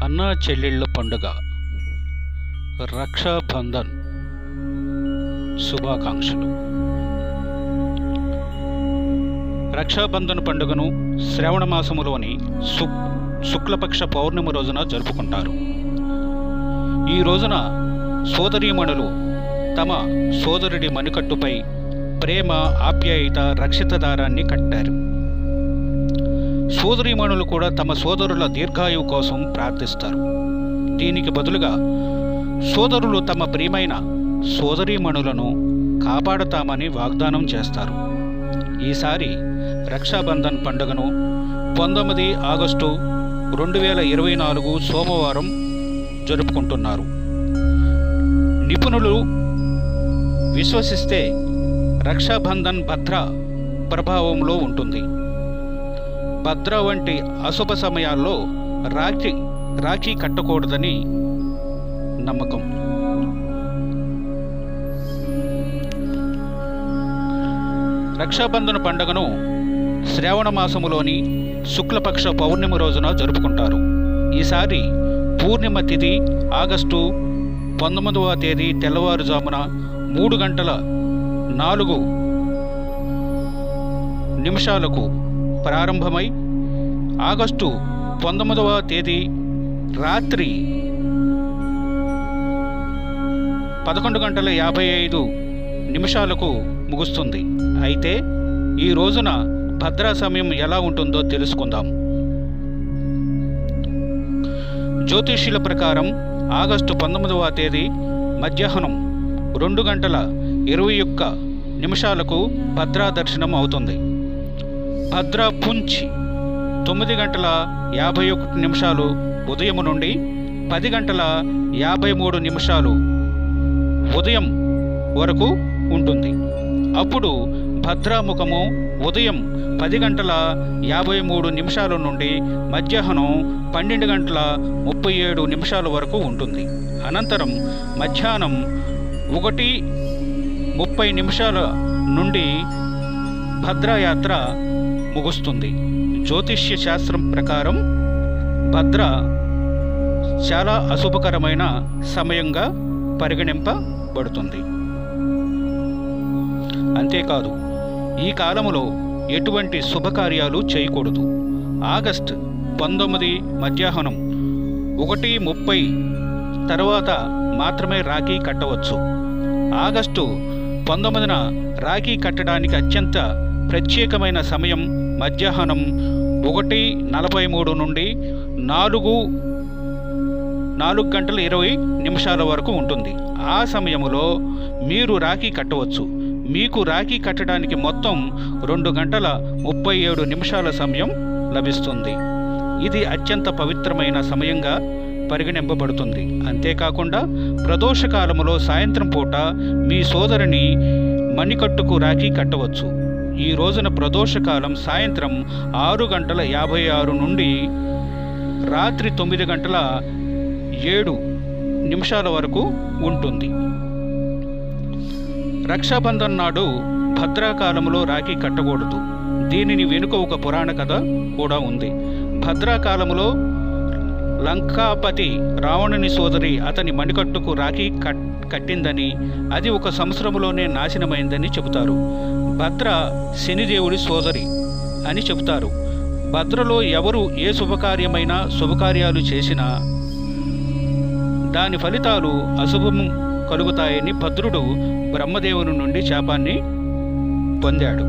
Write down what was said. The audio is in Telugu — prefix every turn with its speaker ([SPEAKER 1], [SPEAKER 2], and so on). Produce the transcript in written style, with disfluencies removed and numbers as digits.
[SPEAKER 1] అన్నా చెల్లెళ్ళ పండుగ రక్షాబంధన్ శుభాకాంక్షలు. రక్షాబంధన్ పండుగను శ్రావణ మాసములోని శుక్లపక్ష పౌర్ణమి రోజున జరుపుకుంటారు. ఈ రోజున సోదరీమణులు తమ సోదరుడి మణికట్టుపై ప్రేమ, ఆప్యాయత, రక్షిత దారాన్ని కట్టారు. సోదరీమణులు కూడా తమ సోదరుల దీర్ఘాయువు కోసం ప్రార్థిస్తారు. దీనికి బదులుగా సోదరులు తమ ప్రియమైన సోదరీమణులను కాపాడతామని వాగ్దానం చేస్తారు. ఈసారి రక్షాబంధన్ పండుగను 19 ఆగస్టు 2024 సోమవారం జరుపుకుంటున్నారు. నిపుణులు విశ్వసిస్తే రక్షాబంధన్ భద్ర ప్రభావంలో ఉంటుంది. భద్ర వంటి అశుభ సమయాల్లో రాఖీ కట్టకూడదని నమ్మకం. రక్షాబంధన్ పండుగను శ్రావణ మాసములోని శుక్లపక్ష పౌర్ణమి రోజున జరుపుకుంటారు. ఈసారి పూర్ణిమ తిథి ఆగస్టు 19వ తేదీ తెల్లవారుజామున 3:04 ప్రారంభమై ఆగస్టు 19వ తేదీ రాత్రి 11:55 ముగుస్తుంది. అయితే ఈ రోజున భద్రా సమయం ఎలా ఉంటుందో తెలుసుకుందాం. జ్యోతిష్యుల ప్రకారం ఆగస్టు 19వ తేదీ మధ్యాహ్నం 2:21 భద్రా దర్శనం అవుతుంది. భద్రా పుంచి 9:51 ఉదయం నుండి 10:53 ఉదయం వరకు ఉంటుంది. అప్పుడు భద్రాముఖము ఉదయం 10:53 నుండి మధ్యాహ్నం 12:37 వరకు ఉంటుంది. అనంతరం మధ్యాహ్నం 1:30 నుండి భద్రాయాత్ర ముగుస్తుంది. జ్యోతిష్య శాస్త్రం ప్రకారం భద్ర చాలా అశుభకరమైన సమయంగా పరిగణింపబడుతుంది. అంతేకాదు, ఈ కాలములో ఎటువంటి శుభకార్యాలు చేయకూడదు. ఆగస్టు 19 మధ్యాహ్నం 1:30 తర్వాత మాత్రమే రాఖీ కట్టవచ్చు. ఆగస్టు 19న రాఖీ కట్టడానికి అత్యంత ప్రత్యేకమైన సమయం మధ్యాహ్నం 1:43 నుండి 4:20 వరకు ఉంటుంది. ఆ సమయంలో మీరు రాఖీ కట్టవచ్చు. మీకు రాఖీ కట్టడానికి మొత్తం 2:37 సమయం లభిస్తుంది. ఇది అత్యంత పవిత్రమైన సమయంగా పరిగణింపబడుతుంది. అంతేకాకుండా ప్రదోష కాలములో సాయంత్రం పూట మీ సోదరుని మణికట్టుకు రాఖీ కట్టవచ్చు. ఈ రోజున ప్రదోషకాలం సాయంత్రం 6:56 నుండి రాత్రి 9:07 వరకు ఉంటుంది. రక్షాబంధన్ నాడు భద్రాకాలంలో రాఖీ కట్టకూడదు. దీనిని వెనుక ఒక పురాణ కథ కూడా ఉంది. భద్రాకాలంలో లంకాపతి రావణుని సోదరి అతని మణికట్టుకు రాఖీ కట్టిందని, అది ఒక సంవత్సరంలోనే నాశనమైందని చెబుతారు. భద్ర శనిదేవుడి సోదరి అని చెబుతారు. భద్రలో ఎవరు ఏ శుభకార్యాలు చేసినా దాని ఫలితాలు అశుభం కలుగుతాయని భద్రుడు బ్రహ్మదేవుని నుండి శాపాన్ని పొందాడు.